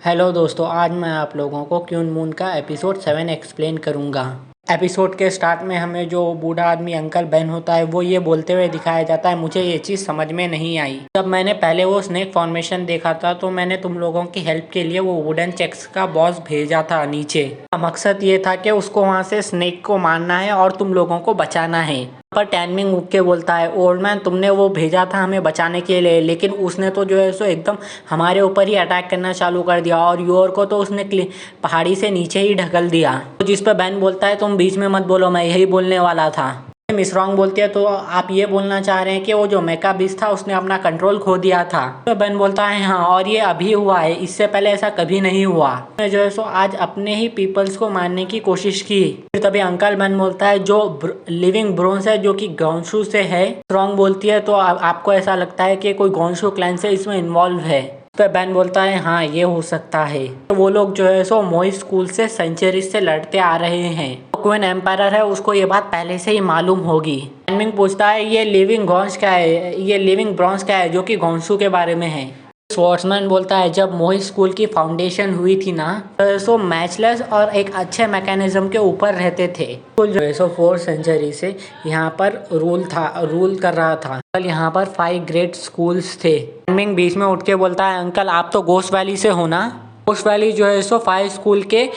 Hello दोस्तों, आज मैं आप लोगों को क्यून मून का एपिसोड 7 एक्सप्लेन करूंगा। एपिसोड के स्टार्ट में हमें जो बूढ़ा आदमी अंकल बेन होता है वो ये बोलते हुए दिखाया जाता है, मुझे ये चीज़ समझ में नहीं आई। जब मैंने पहले वो स्नेक फॉर्मेशन देखा था तो मैंने तुम लोगों की हेल्प के लिए वो वुडन चेक्स का बॉस भेजा था नीचे। मकसद ये था कि उसको वहाँ से स्नेक को मारना है और तुम लोगों को बचाना है। पर टैनमिंग उठ के बोलता है, ओल्ड मैन तुमने वो भेजा था हमें बचाने के लिए, लेकिन उसने तो जो है सो एकदम हमारे ऊपर ही अटैक करना चालू कर दिया और योर को तो उसने पहाड़ी से नीचे ही ढकल दिया। तो जिस पर बैन बोलता है, तुम बीच में मत बोलो, मैं यही बोलने वाला था। मिस रॉन्ग बोलती है, तो आप ये बोलना चाह रहे हैं कि वो जो मेका बीस्ट था उसने अपना कंट्रोल खो दिया था। तो बेन बोलता है हाँ, और ये अभी हुआ है, इससे पहले ऐसा कभी नहीं हुआ। मैं जो है सो आज अपने ही पीपल्स को मारने की कोशिश की। फिर तभी अंकल बेन बोलता है, जो लिविंग ब्रोंस है जो कि गौंशू से है। रॉन्ग बोलती है, तो आपको ऐसा लगता है कि कोई गौंशू क्लैन से इसमें इन्वॉल्व है। तो बैन बोलता है हाँ, ये हो सकता है। तो वो लोग जो है सो मोई स्कूल से सेंचुरी से लड़ते आ रहे हैं। क्वीन एम्पायर है, उसको ये बात पहले से ही मालूम होगी। टैनमिंग पूछता है, ये लिविंग गॉन्स क्या है, ये लिविंग ब्रॉन्स क्या है, जो कि गॉन्सू के बारे में है। स्वॉर्ट्समैन बोलता है, जब मोई स्कूल की फाउंडेशन हुई थी ना, तो सो मैचलेस और एक अच्छे मैकेनिज्म के ऊपर रहते थे। स्कूल जो है सो 4th सेंचुरी से यहाँ पर रूल कर रहा था। कल यहाँ पर 5 ग्रेट स्कूल्स थे। टैनमिंग बीच में उठ के बोलता है, अंकल आप तो गोस्ट वैली से हो ना, गोस्ट वैली जो है सो 5 स्कूल के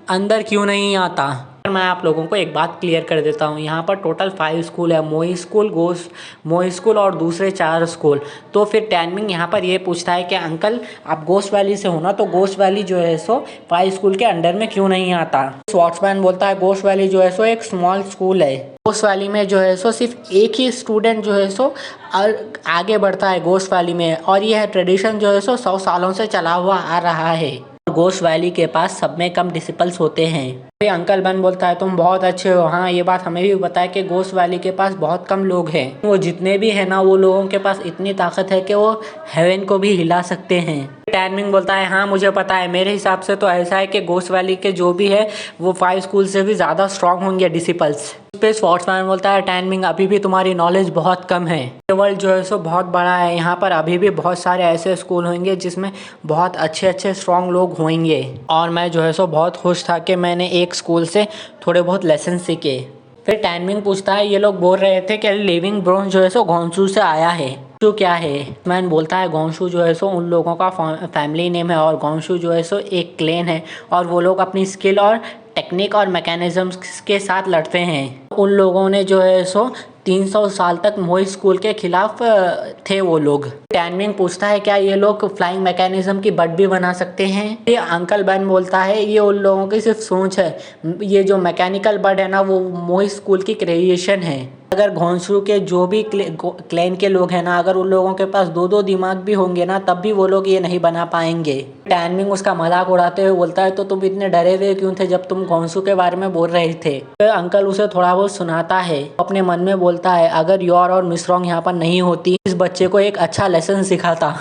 अंदर क्यों नहीं आता। मैं आप लोगों को एक बात क्लियर कर देता हूँ, यहाँ पर टोटल 5 स्कूल है, मोई स्कूल और दूसरे 4 स्कूल। तो फिर टैनमिंग यहाँ पर ये पूछता है कि अंकल आप गोस्ट वैली से हो ना, तो गोस्ट वैली जो है सो 5 स्कूल के अंडर में क्यों नहीं आता। स्वॉर्ट्समैन बोलता है, गोस्ट वैली जो है सो एक स्मॉल स्कूल है। गोस्ट वैली में जो है सो सिर्फ एक ही स्टूडेंट जो है सो आगे बढ़ता है गोस्ट वैली में, और यह ट्रेडिशन जो है सो 100 सालों से चला हुआ आ रहा है। गोस्ट वैली के पास सब में कम डिसिपल्स होते हैं। फिर अंकल बन बोलता है, तुम बहुत अच्छे हो, हाँ ये बात हमें भी पता है कि गोस्ट वैली के पास बहुत कम लोग हैं। वो जितने भी है ना, वो लोगों के पास इतनी ताकत है कि वो हेवन को भी हिला सकते हैं। टैनमिंग बोलता है, हाँ मुझे पता है, मेरे हिसाब से तो ऐसा है कि गोस्ट वैली के जो भी है वो 5 स्कूल से भी ज़्यादा स्ट्रांग होंगे डिसिपल्स। उस पे स्वॉर्ट्समैन बोलता है, टैनमिंग अभी भी तुम्हारी नॉलेज बहुत कम है, वर्ल्ड जो है सो बहुत बड़ा है, यहाँ पर अभी भी बहुत सारे ऐसे स्कूल होंगे जिसमें बहुत अच्छे अच्छे स्ट्रांग लोग होंगे। और मैं जो है सो बहुत खुश था कि मैंने एक स्कूल से थोड़े बहुत लेसन सीखे। फिर टैनमिंग पूछता है, ये लोग बोल रहे थे कि लिविंग ब्रोंस जो है सो गौंसू से आया है, तो क्या है। मैन बोलता है, गौंशू जो है सो उन लोगों का फैमिली नेम है, और गौंशू जो है सो एक क्लेन है, और वो लोग अपनी स्किल और टेक्निक और मैकेनिज्म्स के साथ लड़ते हैं। उन लोगों ने जो है सो 300 साल तक मोई स्कूल के खिलाफ थे वो लोग। टैनमिंग पूछता है, क्या ये लोग फ्लाइंग मैकेनिज्म की बट भी बना सकते हैं। ये अंकल बैन बोलता है, ये उन लोगों की सिर्फ सोच है, ये जो मैकेनिकल बट है ना वो मोई स्कूल की क्रिएशन है। अगर घोंसू के जो भी क्लैन के लोग हैं ना, अगर उन लोगों के पास 2-2 दिमाग भी होंगे ना, तब भी वो लोग ये नहीं बना पाएंगे। टैनमिंग उसका मजाक उड़ाते हुए बोलता है, तो तुम इतने डरे हुए क्यों थे जब तुम घोंसू के बारे में बोल रहे थे। तो अंकल उसे थोड़ा बहुत सुनाता है, अपने मन में बोलता है, अगर योर और मिस रॉन्ग यहाँ पर नहीं होती, इस बच्चे को एक अच्छा लेसन सिखाता।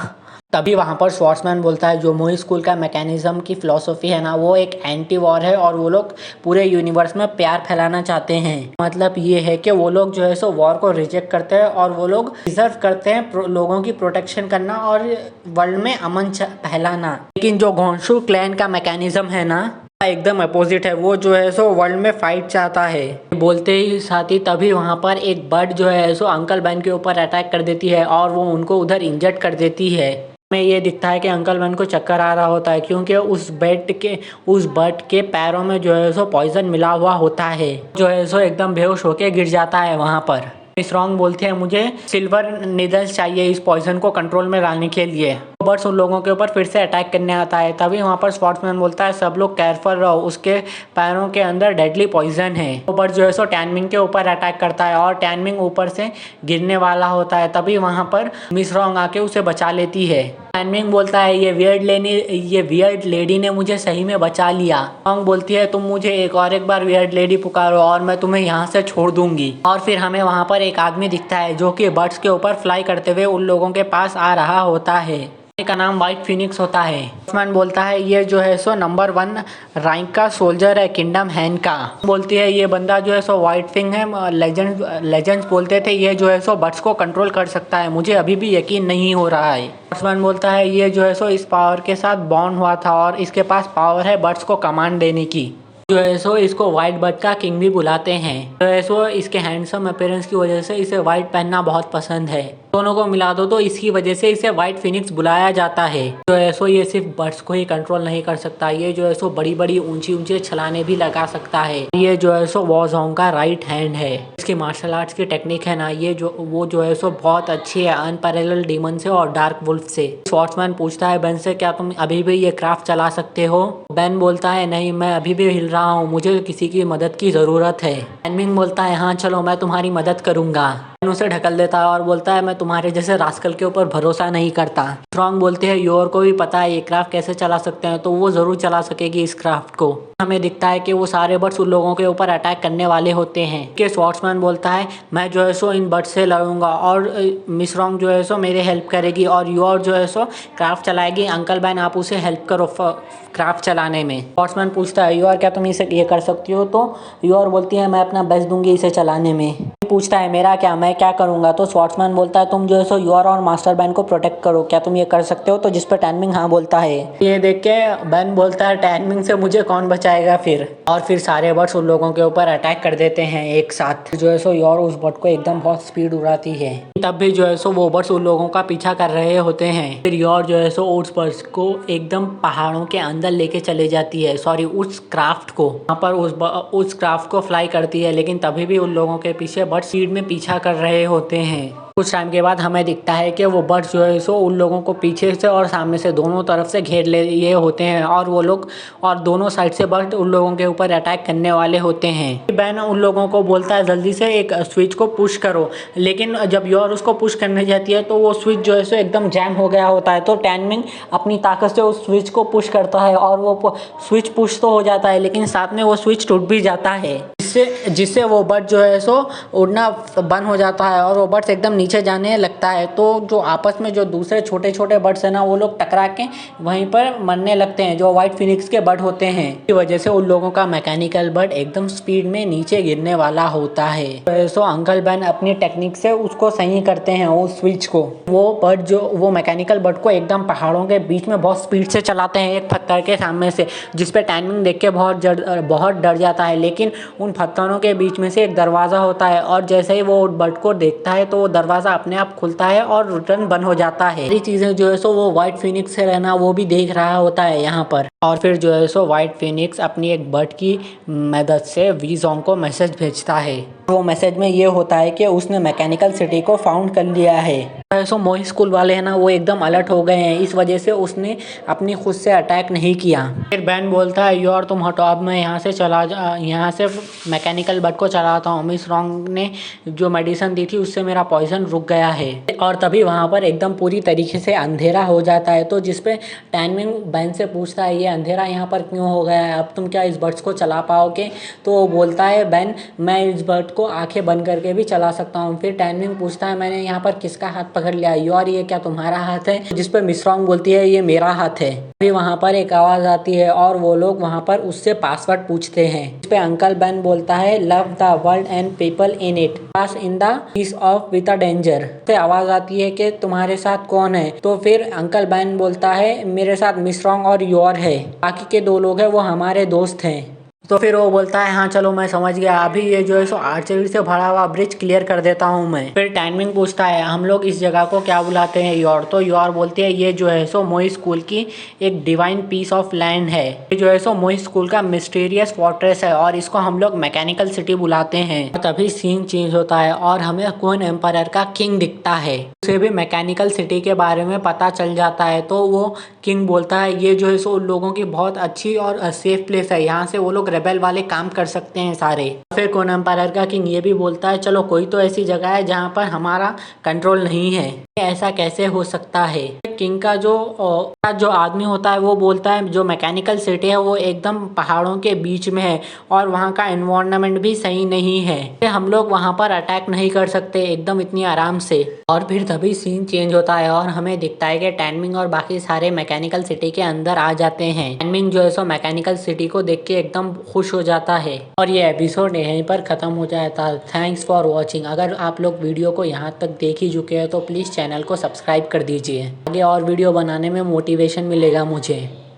तभी वहाँ पर स्वॉर्ट्समैन बोलता है, जो मोई स्कूल का मैकेनिज्म की फिलॉसफी है ना, वो एक एंटी वॉर है, और वो लोग पूरे यूनिवर्स में प्यार फैलाना चाहते हैं। मतलब ये है कि वो लोग जो है सो वॉर को रिजेक्ट करते हैं, और वो लोग डिजर्व करते हैं लोगों की प्रोटेक्शन करना और वर्ल्ड में अमन फैलाना। लेकिन जो घोंसू क्लैन का मैकेनिज्म है ना, एकदम अपोजिट है, वो जो है सो वर्ल्ड में फाइट चाहता है। बोलते ही साथ ही तभी वहाँ पर एक बर्ड जो है सो अंकल बैन के ऊपर अटैक कर देती है, और वो उनको उधर इंजर्ड कर देती है। में ये दिखता है कि अंकल बैन को चक्कर आ रहा होता है, क्योंकि उस बर्ड के पैरों में जो है सो पॉइजन मिला हुआ होता है। जो है सो एकदम बेहोश होके गिर जाता है वहाँ पर। मिस रॉन्ग बोलते हैं, मुझे सिल्वर नीडल्स चाहिए इस पॉइजन को कंट्रोल में लाने के लिए। बर्ड्स उन लोगों के ऊपर फिर से अटैक करने आता है। तभी वहाँ पर स्वॉर्ट्समैन बोलता है, सब लोग केयरफुल रहो, उसके पैरों के अंदर डेडली पॉइजन है। वो बर्ड जो है सो टैनमिंग के ऊपर अटैक करता है, और टैनमिंग ऊपर से गिरने वाला होता है। तभी वहाँ पर मिस रॉन्ग आके उसे बचा लेती है। टैनमिंग बोलता है, ये वियर्ड लेडी ने मुझे सही में बचा लिया। रॉन्ग बोलती है, तुम मुझे एक बार वियर्ड लेडी पुकारो और मैं तुम्हें यहाँ से छोड़ दूंगी। और फिर हमें वहाँ पर एक आदमी दिखता है जो कि बर्ड्स के ऊपर फ्लाई करते हुए उन लोगों के पास आ रहा होता है। का नाम व्हाइट फिनिक्स होता है। स्पोर्ट्समैन बोलता है ये जो है सो नंबर 1 रैंक का सोल्जर है किंगडम हैन का। बोलती है ये बंदा जो है सो व्हाइट फिंग है। लेजेंड्स बोलते थे ये जो है सो बर्ड्स को कंट्रोल कर सकता है, मुझे अभी भी यकीन नहीं हो रहा है। स्पोर्ट्समैन बोलता है ये जो है सो इस पावर के साथ बॉर्न हुआ था और इसके पास पावर है बर्ड्स को कमांड देने की। जो है सो इसको व्हाइट बर्ड का किंग भी बुलाते हैं। जो है सो इसके हैंडसम अपीयरेंस की वजह से इसे व्हाइट पहनना बहुत पसंद है। दोनों को मिला दो तो इसकी वजह से इसे व्हाइट फिनिक्स बुलाया जाता है। जो है सो ये सिर्फ बर्ड्स को ही कंट्रोल नहीं कर सकता, ये जो है सो बड़ी बड़ी ऊंची ऊंची छलाने भी लगा सकता है। ये जो है सो वॉज़ोंग का राइट हैंड है। इसकी मार्शल आर्ट्स की टेक्निक है ना, ये जो है सो बहुत अच्छी है अनपैरेलल्ड डीमन से और डार्क वुल्फ से। स्पोर्ट्समैन पूछता है बेन से क्या तुम अभी भी ये क्राफ्ट चला सकते हो? बेन बोलता है नहीं, मैं अभी भी हिल रहा हूँ, मुझे किसी की मदद की ज़रूरत है। एनमिंग बोलता है हाँ चलो मैं तुम्हारी मदद करूँगा। उसे ढकल देता है और बोलता है मैं तुम्हारे जैसे रास्कल के ऊपर भरोसा नहीं करता। स्ट्रॉन्ग बोलते हैं योर को भी पता है ये क्राफ्ट कैसे चला सकते हैं, तो वो ज़रूर चला सकेगी इस क्राफ्ट को। हमें दिखता है कि वो सारे बर्ड्स उन लोगों के ऊपर अटैक करने वाले होते हैं कि स्पोर्ट्समैन बोलता है मैं जो है सो इन बर्ड्स से लड़ूंगा और मिस रॉन्ग जो है सो मेरे हेल्प करेगी और योर जो है सो क्राफ्ट चलाएगी। अंकल बैन आप उसे हेल्प करो क्राफ्ट चलाने में। स्पोर्ट्समैन पूछता है योर क्या तुम इसे ये कर सकती हो? तो योर बोलती है मैं अपना बेस्ट दूंगी इसे चलाने में। पूछता है मेरा क्या, मैं क्या करूंगा? तो स्पोर्ट्समैन बोलता है तुम जो है सो योर और मास्टर बैन को प्रोटेक्ट करो, क्या तुम ये कर सकते हो? तो जिस पर टैनमिंग हाँ बोलता है। ये देख के बैन बोलता है टैनमिंग से मुझे कौन बचाएगा फिर। और फिर सारे बर्ड्स उन लोगों के ऊपर अटैक कर देते हैं एक साथ। जो है सो योर उस बर्ड को एकदम बहुत स्पीड उड़ाती है। तब भी जो है सो वो बर्ड्स उन लोगों का पीछा कर रहे होते हैं। फिर योर जो है सो उस बर्ड्स को एकदम पहाड़ों के अंदर लेके चले जाती है, सॉरी उस क्राफ्ट को। वहाँ पर उस क्राफ्ट को फ्लाई करती है, लेकिन तभी भी उन लोगों के पीछे बर्ड्स स्पीड में पीछा कर रहे होते हैं। कुछ टाइम के बाद हमें दिखता है कि वो बर्ड्स जो है सो उन लोगों को पीछे से और सामने से दोनों तरफ से घेर लिए होते हैं और वो लोग और दोनों साइड से बर्ड उन लोगों के ऊपर अटैक करने वाले होते हैं। बैन उन लोगों को बोलता है जल्दी से एक स्विच को पुश करो, लेकिन जब योर उसको पुश करने जाती है तो वो स्विच जो है सो एकदम जैम हो गया होता है। तो टैनमिंग अपनी ताकत से उस स्विच को पुश करता है और वो स्विच पुश तो हो जाता है, लेकिन साथ में वो स्विच टूट भी जाता है, जिससे वो बर्ड जो है सो उड़ना बंद हो जाता है और वो बर्ड्स एकदम नीचे जाने लगता है। तो जो आपस में जो दूसरे छोटे छोटे बर्ड्स हैं ना, वो लोग टकरा के वहीं पर मरने लगते हैं, जो व्हाइट फिनिक्स के बर्ड होते हैं। इसी वजह से उन लोगों का मैकेनिकल बर्ड एकदम स्पीड में नीचे गिरने वाला होता है। तो अंकल बैन अपनी टेक्निक से उसको सही करते हैं उस स्विच को। वो मैकेनिकल बर्ड को एकदम पहाड़ों के बीच में बहुत स्पीड से चलाते हैं एक पत्थर के सामने से, जिसपे टाइमिंग देख के बहुत डर जाता है। लेकिन उन पत्थरों के बीच में से एक दरवाज़ा होता है और जैसे ही वो बर्ड को देखता है तो वो दरवाज़ा अपने आप खुलता है और रिटर्न बंद हो जाता है। ये चीज़ें जो है सो वो व्हाइट फिनिक्स से रहना वो भी देख रहा होता है यहाँ पर। और फिर जो है सो व्हाइट फिनिक्स अपनी एक बर्ड की मदद से वीज़ोंग को मैसेज भेजता है। वो मैसेज में ये होता है कि उसने मैकेनिकल सिटी को फाउंड कर लिया है। सो मोही स्कूल वाले हैं ना, वो एकदम अलर्ट हो गए हैं, इस वजह से उसने अपनी खुद से अटैक नहीं किया। फिर बैन बोलता है योर तुम हटो, अब मैं यहाँ से मैकेनिकल बर्ड को चलाता हूँ। मिस रॉन्ग ने जो मेडिसिन दी थी उससे मेरा पॉइजन रुक गया है। और तभी वहाँ पर एकदम पूरी तरीके से अंधेरा हो जाता है। तो जिसपे टैनमिंग बैन से पूछता है ये अंधेरा यहाँ पर क्यों हो गया है, अब तुम क्या इस बर्ड्स को चला पाओगे? तो वो बोलता है बैन मैं इस बर्ड को आंखें बंद करके भी चला सकता हूँ। फिर टैनमिंग पूछता है मैंने यहाँ पर किसका हाथ पकड़ लिया? योर ये क्या तुम्हारा हाथ है? जिस पर मिस रॉन्ग बोलती है ये मेरा हाथ है। फिर वहाँ पर एक आवाज़ आती है और वो लोग वहाँ पर उससे पासवर्ड पूछते हैं। इस पे अंकल बैन बोलता है love the world and people in it, pass in the peace of with a danger. फिर आवाज़ आती है कि तुम्हारे साथ कौन है? तो फिर अंकल बैन बोलता है मेरे साथ मिस रॉन्ग और योर है, बाकी के 2 लोग हैं वो हमारे दोस्त हैं। तो फिर वो बोलता है हाँ चलो मैं समझ गया, अभी ये जो है सो आर्चरी से भरा हुआ ब्रिज क्लियर कर देता हूँ मैं। फिर टाइमिंग पूछता है हम लोग इस जगह को क्या बुलाते हैं योर? तो योर बोलती है ये जो है सो मोही स्कूल की एक डिवाइन पीस ऑफ लैंड है। ये जो है सो मोही स्कूल का मिस्टीरियस फोर्ट्रेस है और इसको हम लोग मैकेनिकल सिटी बुलाते हैं। तभी सीन चेंज होता है और हमें क्वीन एम्पायर का किंग दिखता है। उसे भी मैकेनिकल सिटी के बारे में पता चल जाता है। तो वो किंग बोलता है ये जो है सो उन लोगों की बहुत अच्छी और सेफ प्लेस है, यहाँ से वो लोग रेबेल वाले काम कर सकते हैं सारे। फिर क्वीन एम्पायर का किंग ये भी बोलता है चलो कोई तो ऐसी जगह है जहाँ पर हमारा कंट्रोल नहीं है। ऐसा कैसे हो सकता है। किंग का जो आदमी होता है वो बोलता है जो मैकेनिकल सिटी है वो एकदम पहाड़ों के बीच में है और वहाँ का एनवायरनमेंट भी सही नहीं है, हम लोग वहाँ पर अटैक नहीं कर सकते एकदम इतनी आराम से। और फिर तभी सीन चेंज होता है और हमें दिखता है कि टैनमिंग और बाकी सारे मैकेनिकल सिटी के अंदर आ जाते हैं। टैनमिंग जो है सो मैकेनिकल सिटी को देख के एकदम खुश हो जाता है और ये एपिसोड यहीं पर खत्म हो जाता है। Thanks for watching. अगर आप लोग वीडियो को यहाँ तक देख ही चुके हैं तो प्लीज़ चैनल को सब्सक्राइब कर दीजिए, आगे और वीडियो बनाने में मोटिवेशन मिलेगा मुझे।